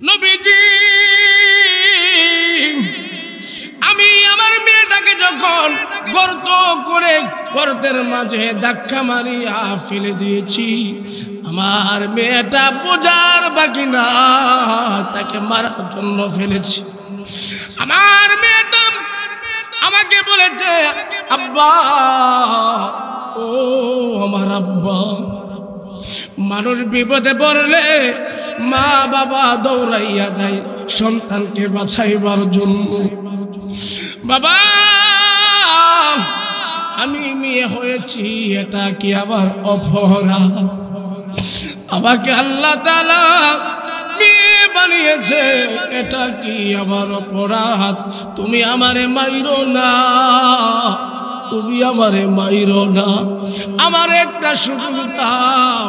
নবীজি আমি আমার মেয়েটাকে যখন গর্ত করে গর্তের মাঝে ধাক্কা মারিয়া ফেলে দিয়েছি, আমার মেয়েটা বোঝার বাকি না তাকে মারার জন্য ফেলেছি। আমার মেয়েটা আমাকে বলেছে, আব্বা, ও আমার আব্বা। মানুষ বিপদে পড়লে মা বাবা দৌড়াইয়া যায় সন্তানকে বাঁচাইবার জন্য। বাবা, আমি মেয়ে হয়েছি, এটা কি আবার অপরাধ? আমাকে আল্লাহ তাআলা মেয়ে বানিয়েছে, এটা কি আবার অপরাধ? তুমি আমারে মাইরো না, তুমি আমারে মাইরো না, আমার একটা সুযোগ দাও,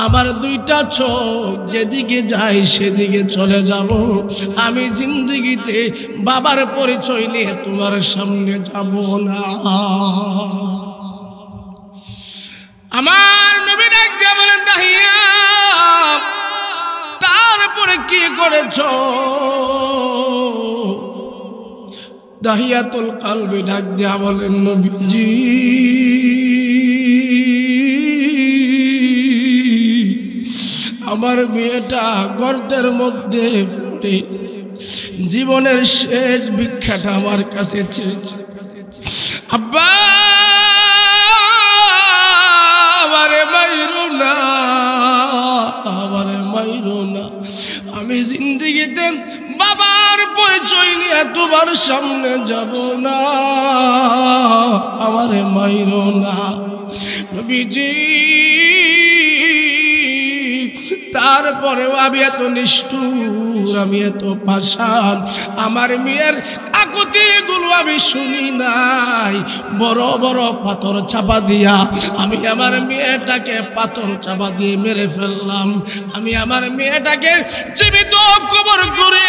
আমার দুইটা চোখ যেদিকে যায় সেদিকে চলে যাব। আমি জিন্দগিতে বাবার পরিচয় নিয়ে তোমার সামনে যাব না। আমার নবী ডাক দিয়ে বলেন, দাহিয়া তারপরে কি করেছো? দাহিয়াতুল কলবি ডাক দিয়া বলেন, নবীজি আমার মেয়েটা গর্তের মধ্যে পড়ে জীবনের শেষ ভিক্ষাটা আমার কাছে চেয়েছে। আব্বা, আমারে মাইরো না, আমারে মাইরো না, আমি জিন্দেগিতে বাবার পরিচয় নিয়ে তোমার সামনে যাব না, আমারে মাইরো না। নবীজি তারপরেও আমি এত নিষ্ঠুর, আমি এত পাষাণ, আমার মেয়ের কাকুতি গুলো আমি শুনি নাই। বড় বড় পাথর চাপা দিয়া আমি আমার মেয়েটাকে পাথর চাপা দিয়ে মেরে ফেললাম। আমি আমার মেয়েটাকে জীবিত কবর করে,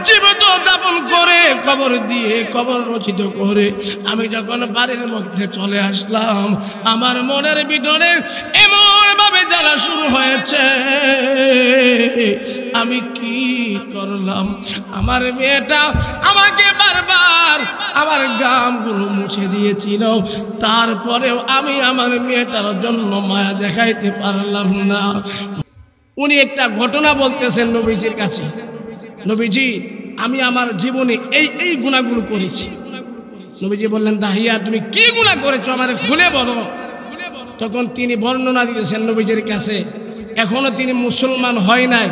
জীবিত দাফন করে, কবর দিয়ে কবর রচিত করে আমি যখন বাড়ির মধ্যে চলে আসলাম, আমার মনের ভিতরে এমন ভাবে জ্বালা শুরু হয়েছে, আমি কি করলাম? আমার মেয়েটা আমাকে বারবার আমার গামগুলো মুছে দিয়েছিল, তারপরেও আমি আমার মেয়েটার জন্য মায়া দেখাইতে পারলাম না। উনি একটা ঘটনা বলতেছেন নবীজির কাছে, নবীজি আমি আমার জীবনে এই গুনাহগুলো করেছি। নবীজি বললেন, দাহিয়া তুমি কি গুনাহ করেছো আমারে খুলে বলো। তখন তিনি বর্ণনা দিয়েছেন নবীজির কাছে, এখনো তিনি মুসলমান হয় নাই,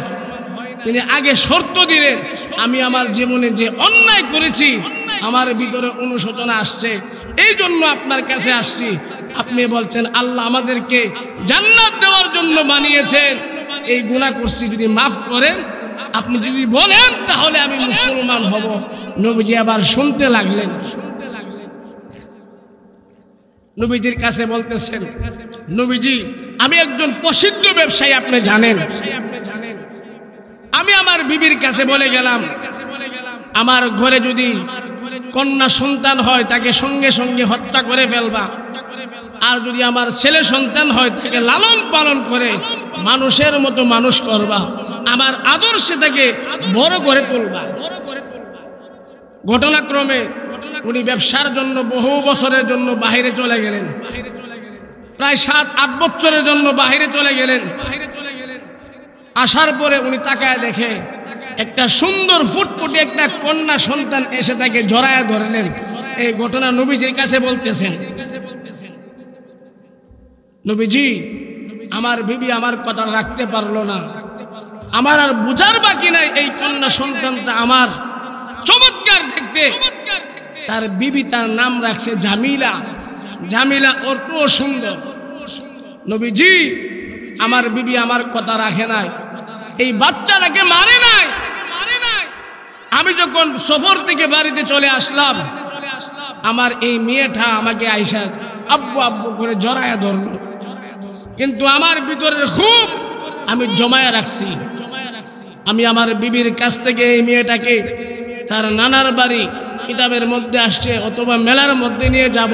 তিনি আগে শর্ত দিলেন, আমি আমার জীবনে যে অন্যায় করেছি আমার ভিতরে অনুশোচনা আসছে, এই জন্য আপনার কাছে আসছি। আপনি বলছেন আল্লাহ আমাদেরকে জান্নাত দেওয়ার জন্য বানিয়েছেন, এই গুনাহ করছি যদি মাফ করেন, আপনি যদি বলেন তাহলে আমি মুসলমান হব। নবীজি আবার শুনতে লাগলেন, নবীজির কাছে বলতেছেন, নবীজি আমি একজন প্রসিদ্ধ ব্যবসায়ী, আপনি জানেন। আমি আমার বিবির কাছে বলে গেলাম, আমার ঘরে যদি কন্যা সন্তান হয় তাকে সঙ্গে সঙ্গে হত্যা করে ফেলবা, আর যদি আমার ছেলে সন্তান হয় তাকে লালন পালন করে মানুষের মতো মানুষ করবা, আমার আদর্শে তাকে বড় করে তুলবা। ঘটনাক্রমে উনি ব্যবসার জন্য বহু বছরের জন্য বাহিরে চলে গেলেন, প্রায় 7-8 বছরের জন্য বাহিরে চলে গেলেন। আসার পরে উনি তাকায় দেখে একটা সুন্দর ফুটফুটে একটা কন্যা সন্তান এসে তাকে জড়ায় ধরলেন। এই ঘটনা নবীজির কাছে বলতেছেন, নবীজি আমার বিবি আমার কথা রাখতে পারলো না, আমার আর বুঝার বাকি নাই, এই কন্যা সন্তানটা আমার চমৎকার দেখতে। তার বিবি তার নাম রাখছে জামিলা, জামিলা অত সুন্দর। নবীজি আমার বিবি আমার কথা রাখে নাই, এই বাচ্চাটাকে মারে নাই। আমি যখন সফর থেকে বাড়িতে চলে আসলাম, আমার এই মেয়েটা আমাকে আইসা আব্বু আব্বু করে জড়ায়া ধরলো, কিন্তু আমার ভিতরের খুব আমি জমায়া রাখছি। আমি আমার বিবির কাছ থেকে এই মেয়েটাকে তার নানার বাড়ি কিতাবের মধ্যে আসছে অথবা মেলার মধ্যে নিয়ে যাব,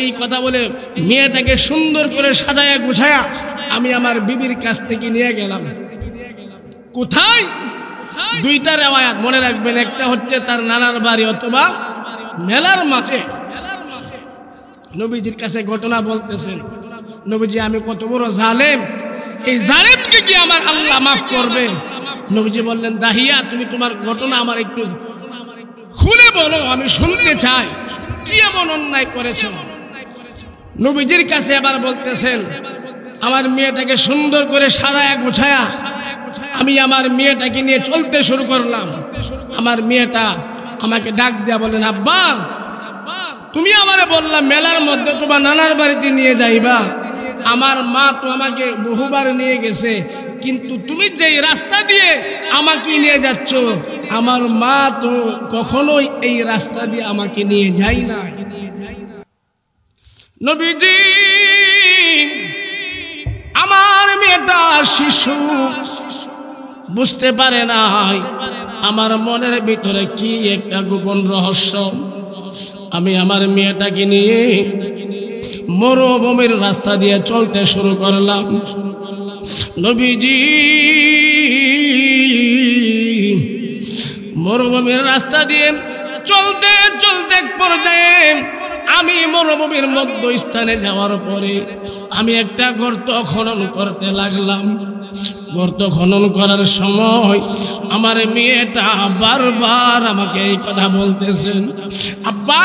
এই কথা বলে মেয়েটাকে সুন্দর করে সাজায়া গুছায়া আমি আমার বিবির কাছ থেকে নিয়ে গেলাম। কোথায়? দুইটা রিওয়ায়াত মনে রাখবেন, একটা হচ্ছে তার নানার বাড়ি অথবা মেলার মাঝে নবীজির কাছে ঘটনা বলতেছেন, নবীজি আমি কত বড় জালেম, এই জালেমকে কি আমার আল্লাহ মাফ করবে? নবীজি বললেন, দাহিয়া তুমি তোমার ঘটনা আমার একটু খুলে বলো, আমি শুনতে চাই, কি এমন অন্যায় করেছো? নবীজির কাছে আবার বলতেছেন, আমার মেয়েটাকে সুন্দর করে সাজায়া গোছায়া আমি আমার মেয়েটাকে নিয়ে চলতে শুরু করলাম। আমার মেয়েটা আমাকে ডাক দেয়া বলেন, আব্বা তুমি আমারে বললাম মেলার মধ্যে তোমার নানার বাড়িতে নিয়ে যাইবা, আমার মা তো আমাকে বহুবার নিয়ে গেছে, কিন্তু তুমি যেই রাস্তা দিয়ে আমাকে নিয়ে যাচ্ছ, আমার মা তো কখনোই এই রাস্তা দিয়ে আমাকে নিয়ে যায় না। নবীজি আমার মেয়েটা শিশু, বুঝতে পারে নাই আমার মনের ভিতরে কি একটা গোপন রহস্য। আমি আমার মেয়েটাকে নিয়ে মরুভূমির রাস্তা দিয়ে চলতে শুরু করলাম। নবীজি মরুভূমির রাস্তা দিয়ে চলতে চলতে এক পর্যায়ে আমি মরুভূমির মধ্যস্থানে যাওয়ার পরে আমি একটা গর্ত খনন করতে লাগলাম। গর্ত খনন করার সময় আমার মেয়েটা বারবার আমাকে এই কথা বলতেছেন, আব্বা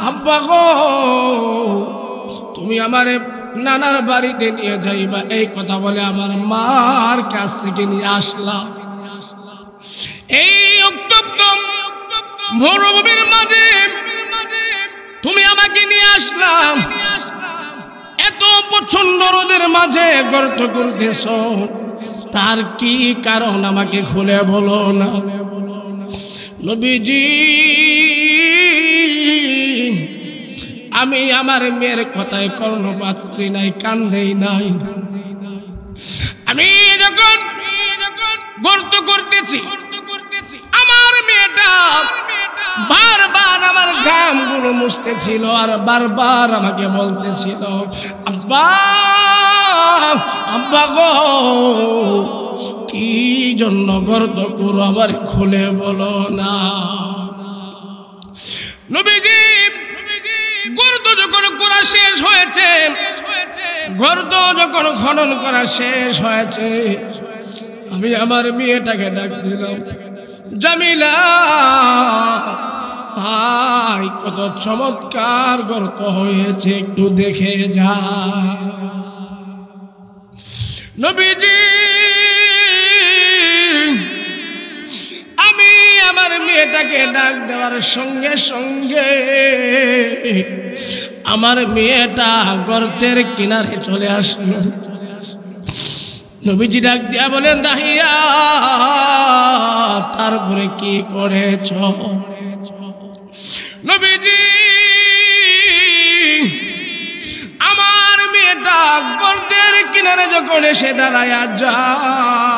আব্বা গো তুমি আমারে নানার বাড়িতে নিয়ে যাইবা, এই কথা বলে আমার মার কাছ থেকে নিয়ে আসলাম। এই উত্তপ্ত মরুভূমির মাঝে তুমি আমাকে নিয়ে আসলাম, এত প্রচন্ড রোদের মাঝে গর্ত করতেছ, তার কি কারণ আমাকে খুলে বলো না। নবীজি আমি আমার মেয়ের কথায় কর্ণপাত করি নাই, কান দেই নাই। আমি যখন গর্ত করতেছি আমার মেয়েটা বারবার আমার ঘামগুলো মুছতেছিল আর বারবার আমাকে বলতেছিল, আব্বা আব্বা গো কি জন্য গর্ত করো, আবার খুলে বলো না। নবীজি গর্ত যখন করা শেষ হয়েছে, গর্ত যখন খনন করা শেষ হয়েছে, আমি আমার মেয়েটাকে ডাক দিলাম, জামিলা হাই কত চমৎকার গর্ত হয়েছে, একটু দেখে যা। নবীজি আমি আমার মেয়েটাকে ডাক দেওয়ার সঙ্গে সঙ্গে আমার মেয়েটা গর্তের কিনারে চলে আসলো। নবীজি ডাক দিয়া বলেন, দাহিয়া তারপরে কি করেছ? নবীজি আমার মেয়েটা গর্তের কিনারে যখন এসে দাঁড়ায়া যায়,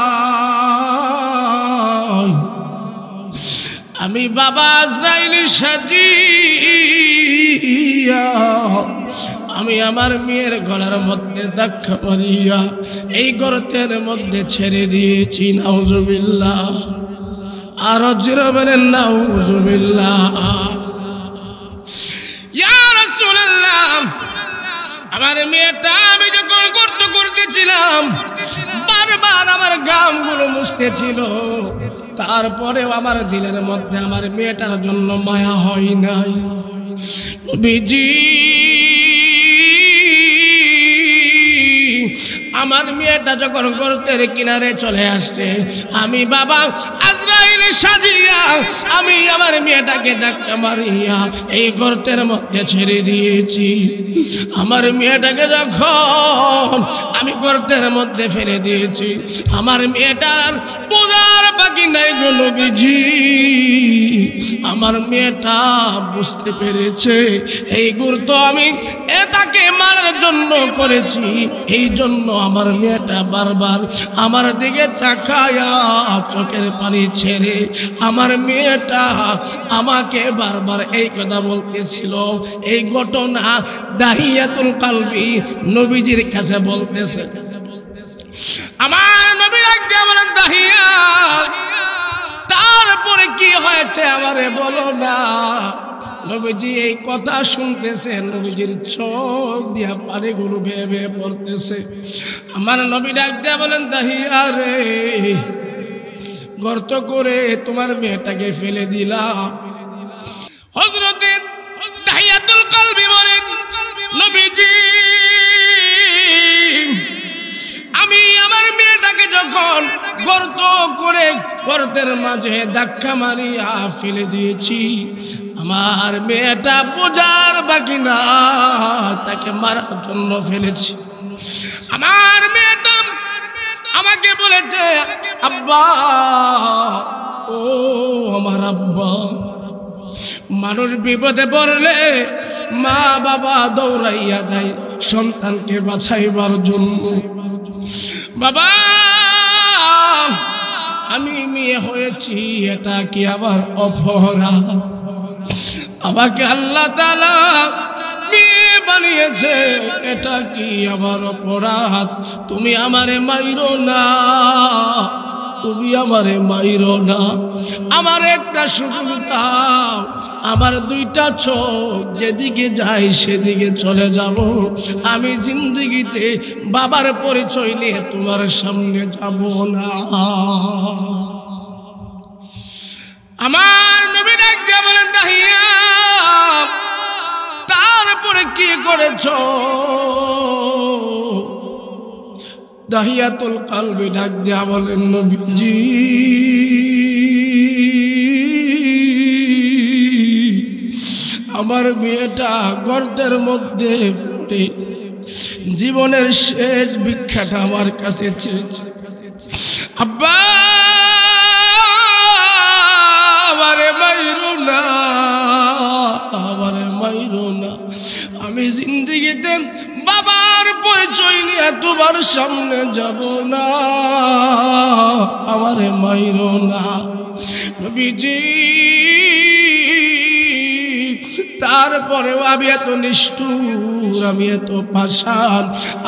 আমি বাবা আজরাইল সাজিয়া আমি আমার মেয়ের গলার মধ্যে ধাক্কা মারিয়া এই গর্তের মধ্যে ছেড়ে দিয়েছি। নাউজুবিল্লাহ, আর জোরে বলেন নাউজুবিল্লাহ। ইয়া রাসূলুল্লাহ, আমার মেয়েটা আমি যখন গর্ত করতেছিলাম বারবার আমার ঘামগুলো মুছতেছিল, তারপরেও আমার দিলের মধ্যে আমার মেয়েটার জন্য মায়া হয় নাই। নবীজি আমার মেয়েটা যখন গর্তের কিনারে চলে আসছে, আমি বাবা আজরাইল সাজিয়া আমি আমার মেয়েটাকে ধাক্কা মারিয়া এই গর্তের মধ্যে ছেড়ে দিয়েছি। আমার মেয়েটাকে যখন আমি গর্তের মধ্যে ফেলে দিয়েছি, আমার মেয়েটার বোঝার বাকি নাই গো নবীজি। আমার মেয়েটা বুঝতে পেরেছে এই গর্ত আমি এটাকে মারার জন্য করেছি, এই জন্য আমার মেয়েটা বারবার আমার দিকে তাকায়া চোখের পানি ছেড়ে আমার মেয়েটা আমাকে বারবার এই কথা বলতেছিল। এই ঘটনা দাহিয়াতুল কালবি নবীজির কাছে বলতেছে। আমার নবী রাখতে বলেন, বলেছে আমারে বলো না। নবীজি এই কথা শুনতেছে, নবীজির চোখ দিয়া পানিগুলো বেয়ে বেয়ে পড়তেছে। আমার নবী ডাক দিয়া বলেন, দাহিয়া রে, গর্ত করে তোমার মেয়েটাকে ফেলে দিলা। হযরত দাহিয়াতুল কলবি বলেন, নবীজি আমি আমার মেয়েটাকে যখন গর্ত করে গর্তের মাঝে ধাক্কা মারিয়া ফেলে দিয়েছি, আমার মেয়েটা বোঝার বাকি না তাকে মারার জন্য ফেলেছি। আমার মেয়েটা আমাকে বলেছে, আব্বা, ও আমার আব্বা। মানুষ বিপদে পড়লে মা বাবা দৌড়াইয়া যায় সন্তানকে বাঁচাইবার জন্য। বাবা, আমি মেয়ে হয়েছি, এটা কি আবার অপরাধ? আমাকে আল্লাহ তাআলা মেয়ে বানিয়েছে, এটা কি আবার অপরাধ? তুমি আমারে মাইরো না, তুমি আমারে মাইরো না, আমার একটা সুযোগ দাও, আমার দুইটা চোখ যেদিকে যায় সেদিকে চলে যাব। আমি জিন্দেগিতে বাবার পরিচয় নিয়ে তোমার সামনে যাব না। আমার নবী ডাক দিয়ে বলেন, দাহিয়া, তারপরে কি করেছো? দাহিয়াতুল কলবি ডাক দিয়া বলেন, নবীজি আমার মেয়েটা গর্তের মধ্যে পড়ে জীবনের শেষ ভিক্ষাটা আমার কাছে চেয়েছে। আব্বা, আমারে মাইরো না, আমারে মাইরো না, আমি জিন্দেগিতে বাবার পরিচয় নিয়ে তোমার সামনে যাব না, আমারে মাইরো না। নবীজি তারপরেও আমি এত নিষ্ঠুর, আমি এত পাষাণ,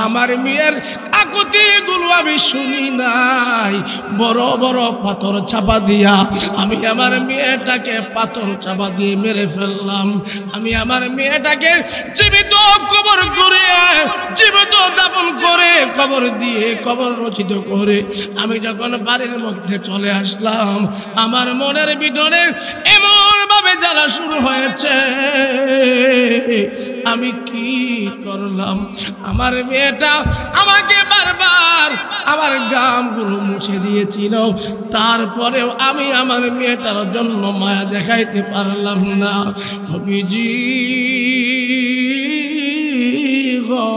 আমার মেয়ের কাকুতি গুলো আমি শুনি নাই। বড় বড় পাথর চাপা দিয়া আমি আমার মেয়েটাকে পাথর চাপা দিয়ে মেরে ফেললাম। আমি আমার মেয়েটাকে জীবিত কবর করে, জীবিত দাফন করে, কবর দিয়ে কবর রচিত করে আমি যখন বাড়ির মধ্যে চলে আসলাম, আমার মনের ভিতরে এমন ভাবে জ্বালা শুরু হয়েছে, আমি কি করলাম? আমার মেয়েটা আমাকে বারবার আমার গামগুলো মুছে দিয়েছিল, তারপরেও আমি আমার মেয়েটার জন্য মায়া দেখাইতে পারলাম না। নবীজি গো,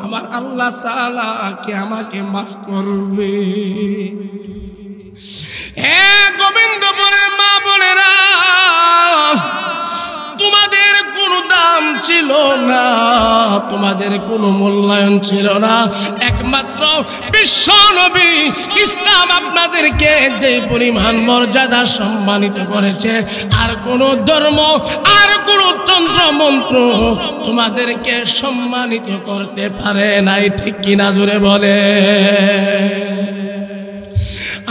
আমার আল্লাহ তাআলা কে আমাকে মাফ করবে? হে গোবিন্দপুরের মা বোনেরা, তোমাদের কোনো দাম ছিল না, তোমাদের কোনো মূল্যায়ন ছিল না। একমাত্র বিশ্ব নবী ইসলাম আপনাদেরকে যে পরিমাণ মর্যাদা সম্মানিত করেছে, আর কোনো ধর্ম, আর কোনো তন্ত্র মন্ত্র তোমাদেরকে সম্মানিত করতে পারে নাই। ঠিক কিনা জোরে বলে?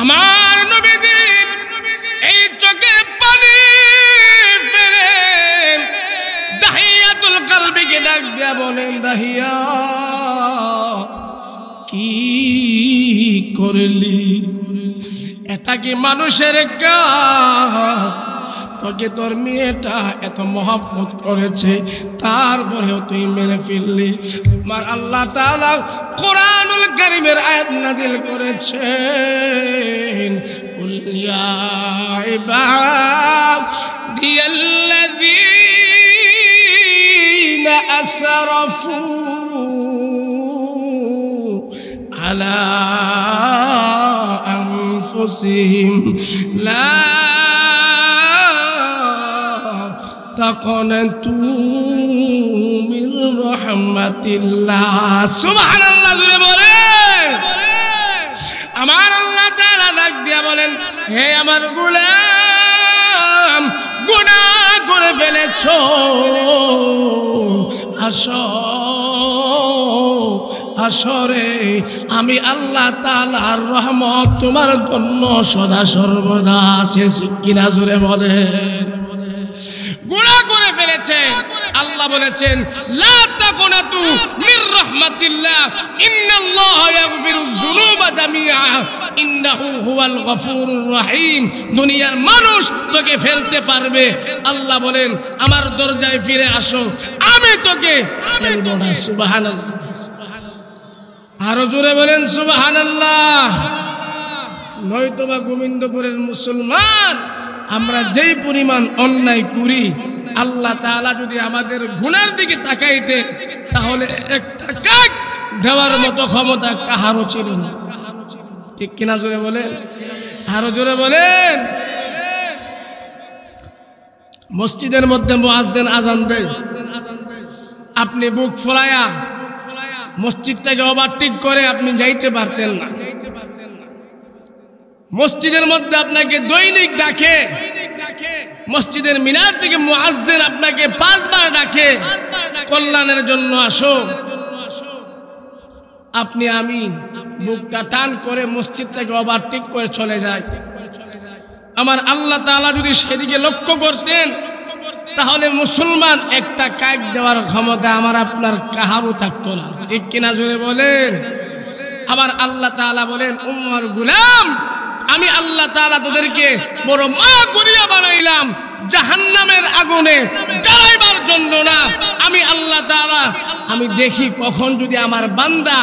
আমার নবীজি এই চোখের পানি ফেলে দাহিয়াতুল কলবিকে ডাক দিয়া বলেন, দাহিয়া, কি করলি? এটা কি মানুষের কাজ? তোকে তোর মেয়েটা এত মহব্বত করেছে, তারপরেও তুই মেরে ফেললি। আমার আল্লাহ তাআলা কোরআনুল কারীমের আয়াত নাযিল করেছেন, কুল ইয়া ইবাদিয়াল্লাযীনা আসরাফু আলা আনফুসিহিম লা তাকনাতু মির রাহমাতিল্লাহ। সুবহানাল্লাহ, জোরে বলে। আমার আল্লাহ তাআলা ডাক দিয়া বলেন, হে আমার গোলাম, গুনাহ করে ফেলেছো, আসো হাসরে আমি আল্লাহ তাআলার রহমত তোমার জন্য সদা সর্বদা আছে। কিনা জোরে বলেন। গুনাহ করে ফেলেছে, আল্লাহ বলেছেন লা তাকুনাতু মির রাহমাতিল্লাহ ইন্নাল্লাহা ইয়াগফিরুয যুনুবা জামিআ ইন্নাহু হুয়াল গফুরুর রহিম। দুনিয়ার মানুষ তোকে ফেলতে পারবে, আল্লাহ বলেন আমার দরজায় ফিরে আসো, আমি তোকে ফেলব না। সুবহানাল্লাহ। আরো জোরে বলেন সুবহানাল্লাহ। নয়তোবা গোবিন্দপুরের মুসলমান আমরা যেই পরিমাণ অন্যায় করি, আল্লাহ তাআলা যদি আমাদের গুনার দিকে তাকাইতে তাহলে একটা কাক দেওয়ার মতো ক্ষমতা কাহারও ছিল না। ঠিক কিনা জোরে বলেন, আরো জোরে বলেন। মসজিদের মধ্যে মুয়াজ্জিন আজান দেয়, আপনি বুক ফোলায়া মসজিদটাকে ওভারটেক করে আপনি যাইতে পারতেন না। মসজিদের মধ্যে আপনাকে দৈনিক ডাকে, মসজিদের মিনার থেকে মুয়াজ্জিন আপনাকে 5 বার ডাকে কল্যাণের জন্য আসো, আপনি আমি বুকটা টান করে মসজিদটাকে ওভারটেক করে চলে যাই। আমার আল্লাহ তাআলা যদি সেদিকে লক্ষ্য করতেন তাহলে মুসলমান একটা কাক দেওয়ার ক্ষমতা আমার আপনার কাহারও থাকতো না। ঠিক কিনা জোরে বলেন। আমার আল্লাহ তাআলা বলেন উম্মার গোলাম, আমি আল্লাহ তাআলা তোদেরকে বড় মা করিয়া বানাইলাম জাহান্নামের আগুনে জ্বালাইবার জন্য না। আমি আল্লাহ তাআলা আমি দেখি কখন যদি আমার বান্দা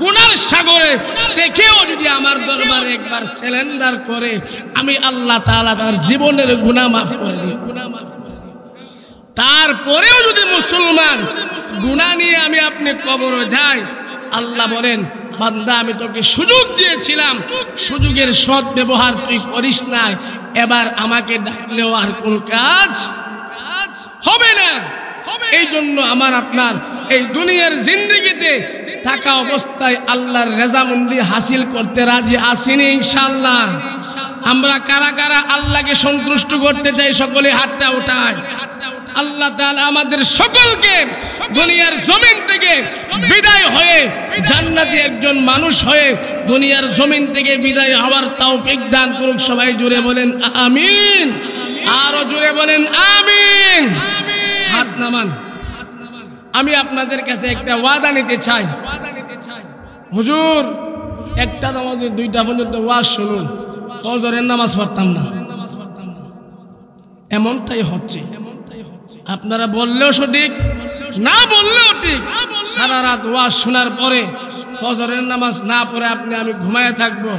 গুনার সাগরে দেখেও যদি আমার দরবারে একবার সিলিন্ডার করে, আমি আল্লাহ তাআলা তার জীবনের গুনাহ মাফ করে দিই। তারপরেও যদি মুসলমান গুনাহ নিয়ে আমি আপনি কবরে যাই, আল্লাহ বলেন বান্দা আমি তোকে সুযোগ দিয়েছিলাম, সুযোগের সৎ ব্যবহার তুই করিস না, এবার আমাকে ডাকলেও আর কোন কাজ হবে না। এই জন্য আমার আপনার এই দুনিয়ার জিন্দেগিতে থাকা অবস্থায় আল্লাহর রেজামন্দি হাসিল করতে রাজি আছিনি ইনশাআল্লাহ? আমরা কারা কারা আল্লাহকে সন্তুষ্ট করতে চাই সকলে হাতটা উঠায়। আল্লাহ তাআলা আমাদের সকলকে দুনিয়ার জমিন থেকে বিদায় হয়ে জান্নাতি একজন মানুষ হয়ে দুনিয়ার জমিন থেকে বিদায় হওয়ার তৌফিক দান করুক। সবাই জোরে বলেন আমিন। আরো জোরে বলেন আমিন। হাত নামান। আমি আপনাদের কাছে একটা ওয়াদা নিতে চাই। হুজুর একটা আমাদের 2টা পর্যন্ত ওয়াজ শুনুন, ফজরের নামাজ পড়তাম না, এমনটাই হচ্ছে। আপনারা বললেও সঠিক, না বললেও ঠিক। সারা রাত ওয়াজ শোনার পরে ফজরের নামাজ না পড়ে আপনি আমি ঘুমায় থাকবো,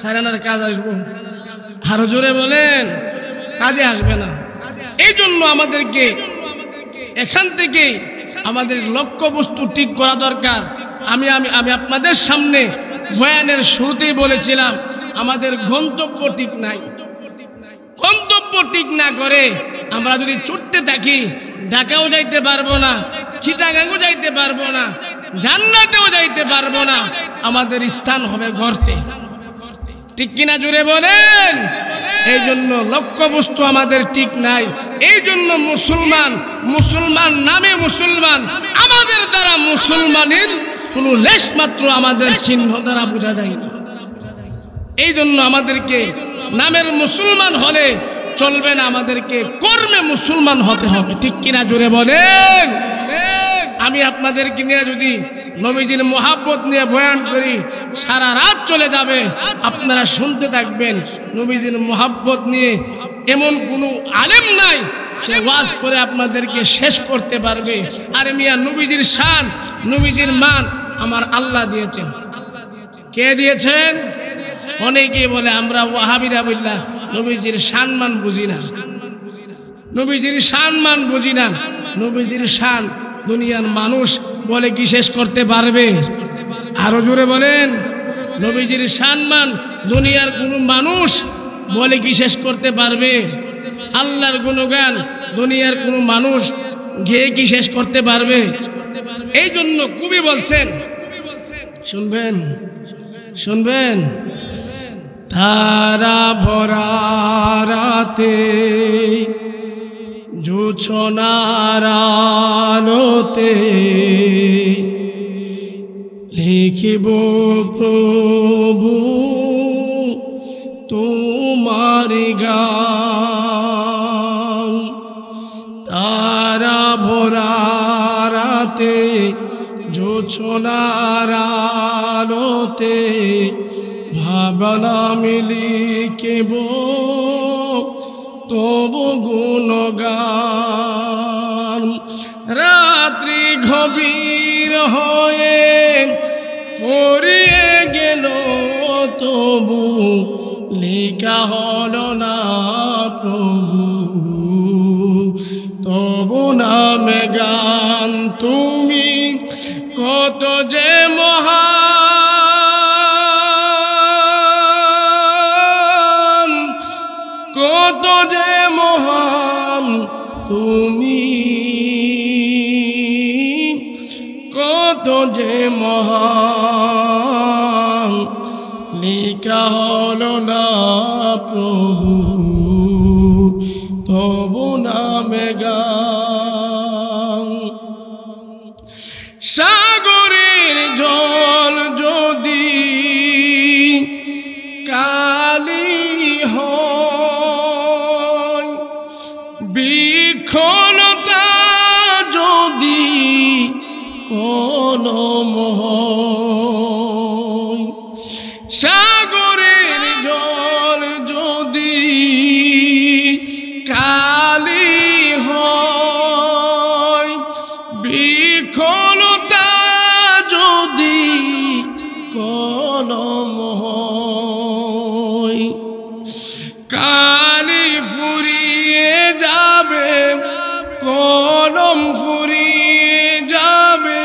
সারানার কাজ আসবো? আরো জোরে বলেন, কাজে আসবে না। এই জন্য আমাদেরকে এখান থেকে আমাদের লক্ষ্য বস্তু ঠিক করা দরকার। আমি আপনাদের সামনে বয়ানের শুরুতেই বলেছিলাম আমাদের গন্তব্য ঠিক নাই। গন্তব্য ঠিক না করে আমরা যদি ছুটতে থাকি, ঢাকাও যাইতে পারবো না, চিটাগাঙ্গও যাইতে পারবো না, জান্নাতেও যাইতে পারবো না, আমাদের স্থান হবে গর্তে। ঠিক কিনা জুড়ে বলেন? এই জন্য লক্ষ্য বস্তু আমাদের ঠিক নাই। এই জন্য মুসলমান নামে মুসলমান, আমাদের দ্বারা মুসলমানের কোনো লেশ মাত্র আমাদের চিহ্ন দ্বারা বোঝা যায় না। এই জন্য আমাদেরকে নামের মুসলমান হলে চলবে না, আমাদেরকে কর্মে মুসলমান হতে হবে। ঠিক কিনা জোরে বলেন? আমি আপনাদেরকে নিয়ে যদি নবীজির মুহাব্বত নিয়ে বয়ান করি সারা রাত চলে যাবে, আপনারা শুনতে থাকবেন। নবীজির মুহাব্বত নিয়ে এমন কোনো আলেম নাই সে ওয়াজ করে আপনাদেরকে শেষ করতে পারবে। আর মিয়া নবীজির শান, নবীজির মান আমার আল্লাহ দিয়েছেন। কে দিয়েছেন? অনেকে বলে আমরা ওয়াহাবিরা বললা নবীজির সম্মান বুঝি না, নবীজির সম্মান বুঝি না। নবীজির শান দুনিয়ার মানুষ বলে কি শেষ করতে পারবে? আরো জোরে বলেন। নবীজির সম্মান দুনিয়ার কোনো মানুষ বলে কি শেষ করতে পারবে? আল্লাহর গুণগান দুনিয়ার কোনো মানুষ গেয়ে কি শেষ করতে পারবে? এই জন্য কবি বলছেন, শুনবেন শুনবেন, তারা ভরা রাতে জোছনার আলোতে লিখিব প্রভু তোমার গান। তারা ভরা রাতে জোছনার আলোতে ভাবলাম লিখিব তবু গুণগান। রাত্রি গভীর হয়ে ফুরিয়ে গেল তবু লেখা হলো না প্রভু তবু নামে গান। তুমি কত যে মহান, কত যে মহান তুমি, কত যে মহান লেখা হলো না প্রভু তবু নামে গান। সাগরের জল যদি কালি হয়, বিক্ষণতা যদি কলম হয়, সাগরের জল যদি কালি হয়, বিক্ষণতা যদি কলম হয়, কালি ফুরিয়ে যাবে, কলম ফুরিয়ে যাবে,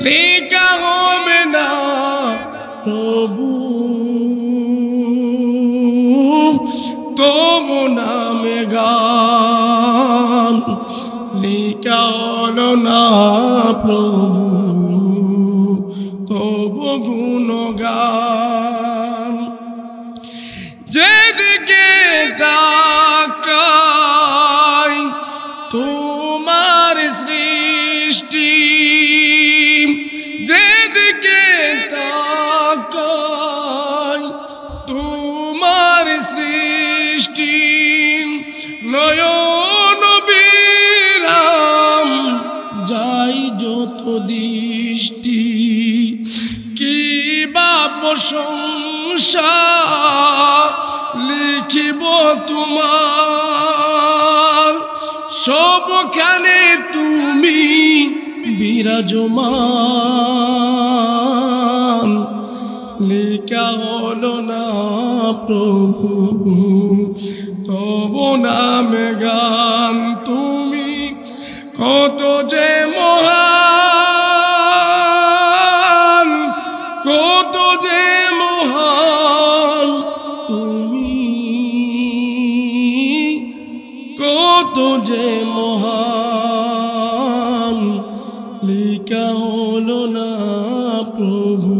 লেখা হবে না প্রভু তবু নামে গান। লেখা হলো না প্রভু তবু গুণগান। যেদিকে তাকাই তোমার সৃষ্টি, যেদিকে তাকাই তোমার সৃষ্টি, নয়ন বিরাম যাই যত দৃষ্টি, কি বা প্রশংসা লিখিব তোমার, সবখানে তুমি বিরাজমান। লেখা হলো না প্রভু তবু নামে গান। তুমি কত যে মহান, কত যে মহান তুমি, কত যে মহান লেখা হলো না প্রভু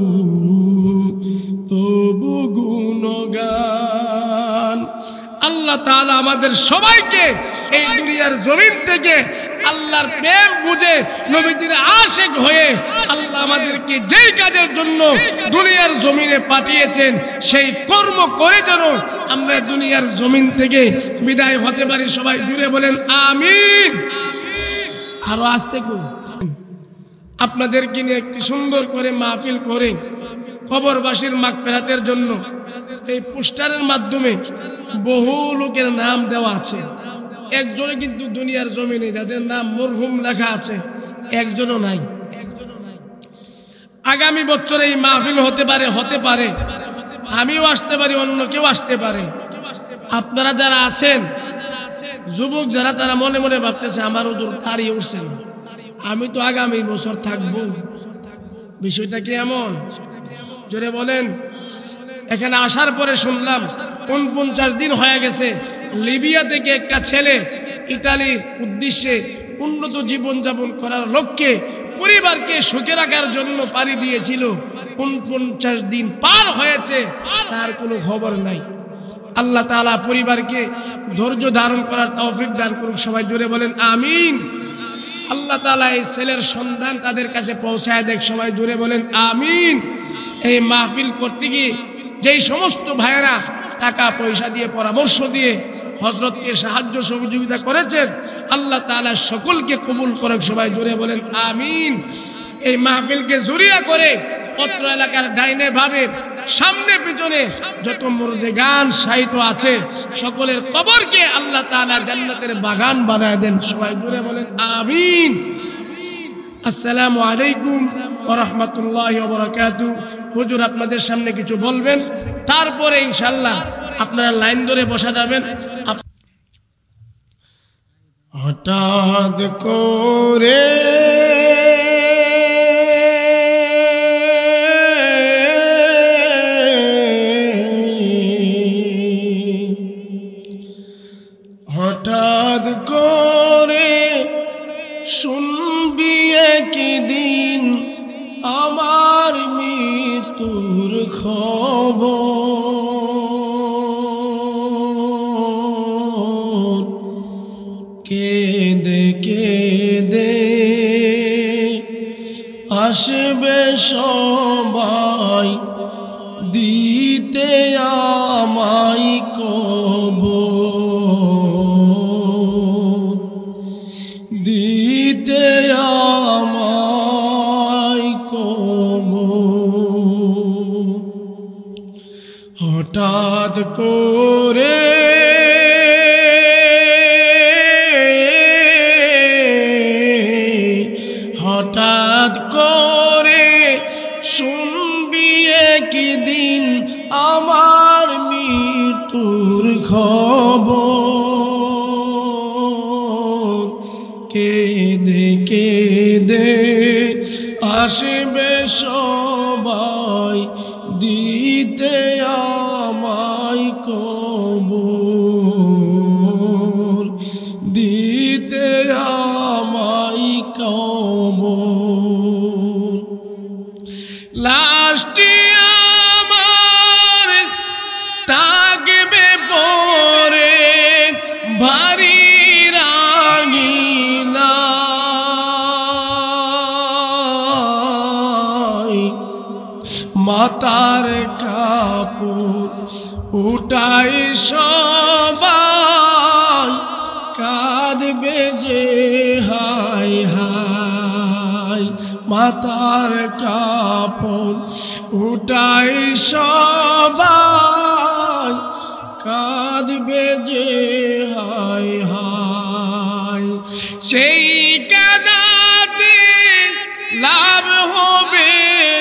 তবু গুণগান। আল্লাহ তাআলা আমাদের সবাইকে এই দুনিয়ার জমিন থেকে আল্লাহর প্রেম বুঝে নবীজির আশিক হয়ে আল্লাহ আমাদেরকে যেই কাজের জন্য দুনিয়ার জমিনে পাঠিয়েছেন সেই কর্ম করে যেন আমরা দুনিয়ার জমিন থেকে বিদায় হতে পারি। সবাই জুড়ে বলেন আমিন। আরো আসতে কই আপনাদেরকে নিয়ে একটি সুন্দর করে মাহফিল করে কবরবাসীর মাগফিরাতের জন্য এই পোস্টারের মাধ্যমে বহু লোকের নাম দেওয়া আছে। একজনে কিন্তু দুনিয়ার জমিনে যাদের নাম মরহুম লেখা আছে একজনও নাই। আগামী বছর এই মাহফিল হতে পারে আমিও আসতে পারি, অন্য কেউ আসতে পারে। আপনারা যারা আছেন যুবক যারা, তারা মনে মনে ভাবতেছে আমার ওদের তাড়ি উঠছে না, আমি তো আগামী বছর থাকবো। বিষয়টা কি এমন? জোরে বলেন। এখানে আসার পরে শুনলাম 49 দিন হয়ে গেছে লিবিয়া থেকে একটা ছেলে ইতালির উদ্দেশ্যে উন্নত জীবনযাপন করার লক্ষ্যে পরিবারকে সুখে রাখার জন্য পাড়ি দিয়েছিল। 49 দিন পার হয়েছে, তার কোনো খবর নাই। আল্লাহ তাআলা পরিবারকে ধৈর্য ধারণ করার তৌফিক দান করুন। সবাই জোরে বলেন আমিন। আল্লাহ তাআলা এই ছেলের সন্ধান তাদের কাছে পৌঁছায় দেখ। সবাই জুড়ে বলেন আমিন। এই মাহফিল করতে গিয়ে যেই সমস্ত ভাইয়েরা টাকা পয়সা দিয়ে পরামর্শ দিয়ে হযরতকে সাহায্য সহযোগিতা করেছেন, আল্লাহ তাআলা সকলকে কবুল করে। সবাই জুড়ে বলেন আমিন। এই মাহফিলকে জুরিয়া করে অত্র এলাকার ডাইনে ভাবে সামনে পিছনে যত মুর্দে গান সাহিত্য আছে সকলের কবরকে আল্লাহ তাআলা জান্নাতের বাগান বানায় দেন। সবাই জুড়ে বলেন আমিন। আসসালামু আলাইকুম ওয়া রাহমাতুল্লাহি ওয়া বারাকাতুহু। হুজুর আপনাদের সামনে কিছু বলবেন, তারপরে ইনশাআল্লাহ আপনারা লাইন ধরে বসা যাবেন। হঠাৎ করে হঠাৎ করে শুনবি একদিন আমার মৃত্যুর খবর, কেঁদে কেঁদে আসবে সবাই দিতে আমায় কবর, দিতে আমায় কবর। হঠাৎ করে হঠাৎ করে শুনবি একদিন আমার মৃত্যুর খবর, কেঁদে কেঁদে আসবে সবাই দিতে আমায় কবর, দিতে আমায় কবর। লাস্টে আমার থাকবে পরে ভারী রাঙিনায়, মাথার কাপড় উঠাই সবাই কাঁদবে যে হায় হায়, মাথার কাপড় উঠাই সবাই কাঁদবে যে হায় হায়। সেই কাঁদাতে লাভ হবে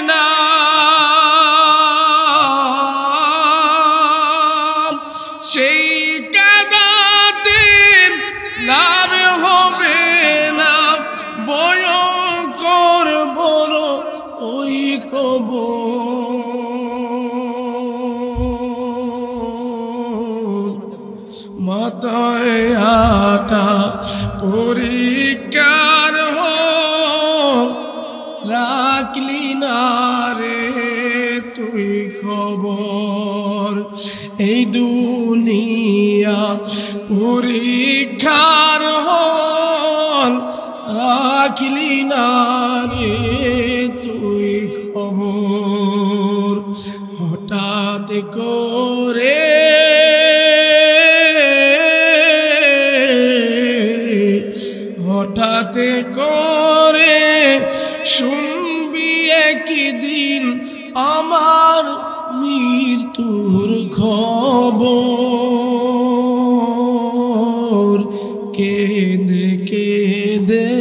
না, সেই কাঁদাতে লাভ হবে না, ভয়ঙ্কর বড় ওই কবর। মাথায় আটা পরীক্ষার রাখলি না রে তুই খবর, এই দুনিয়া পরীক্ষার রাখলি না রে তুই খবর। হঠাৎ করে হঠাৎ করে শুনবি একদিন আমার মৃত্যুর খবর, কেঁদে কেঁদে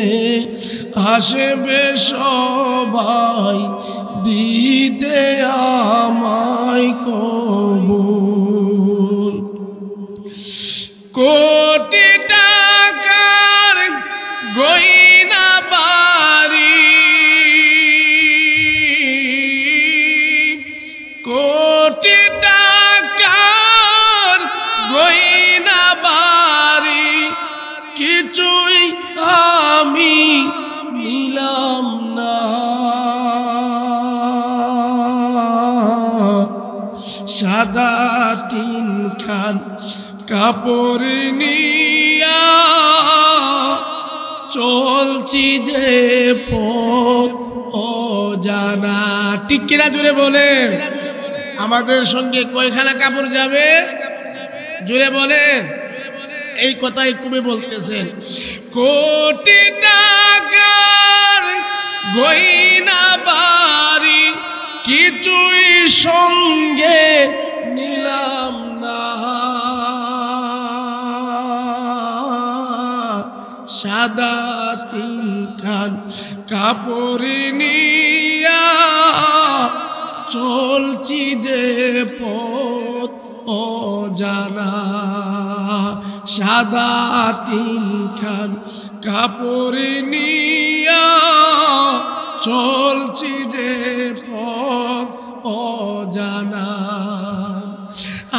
আসবে সবাই দিতে আমায় কবর। কোটি টাকার গয়না বাড়ি, কোটি টাকার গয়না বাড়ি কিছুই আমি নিলাম না, সাদা তিনখান কাপড় নিয়া চলছি যে পথ অজানা। ঠিক কিনা জুড়ে বলেন। আমাদের সঙ্গে কয়খানা কাপড় যাবে জুড়ে বলেন। এই কথাই কবি বলতেছেন, কোটি টাকার গয়না বাড়ি কিছুই সঙ্গে নিলাম না, সাদা তিনখান কাপড় নিয়া চলছি যে পথ অজানা, সাদা তিনখান কাপড় নিয়া চলছি যে পথ অজানা।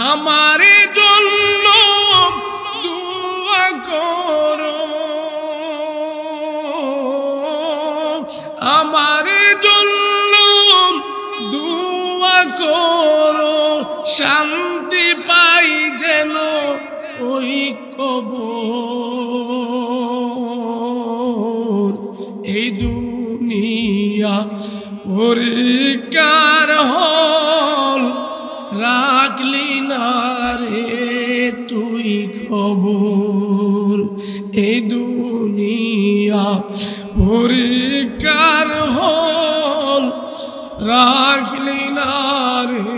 আমার জন্য দুয়া করো, আমার জন্য দুয়া করো, শান্তি পাই যেন ওই কবর। এই দুনিয়া পরিকার হল, রাখলি না রে তুই খবর। এই দুনিয়া পরিকার হল, রাখলি না রে